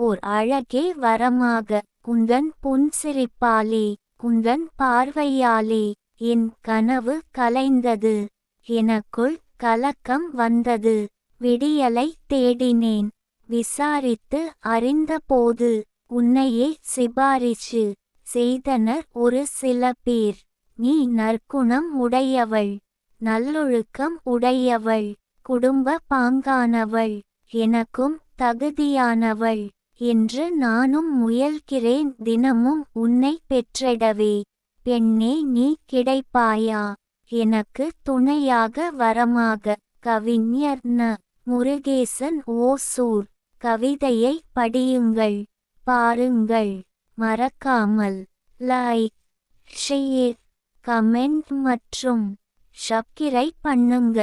ஓர் அழகே வரமாக உந்தன் புன்சிரிப்பாலே உந்தன் பார்வையாலே என் கனவு கலைந்தது. எனக்குள் கலக்கம் வந்தது. விடியலை தேடினேன். விசாரித்து அறிந்தபோது உன்னையே சிபாரிசு செய்தனர் ஒரு சில பேர். நீ நற்குணம் உடையவள், நல்லொழுக்கம் உடையவள், குடும்ப பாங்கானவள், எனக்கும் தகுதியானவள் என்று நானும் முயல்கிறேன் தினமும் உன்னை பெற்றிடவே. பெண்ணே நீ கிடைப்பாயா எனக்கு துணையாக வரமாக. கவிஞர் ந. முருகேசன் ஓசூர். கவிதையை படியுங்கள், பாருங்கள். மறக்காமல் லைக், ஷேர், கமெண்ட் மற்றும் சப்ஸ்கிரைப் பண்ணுங்க.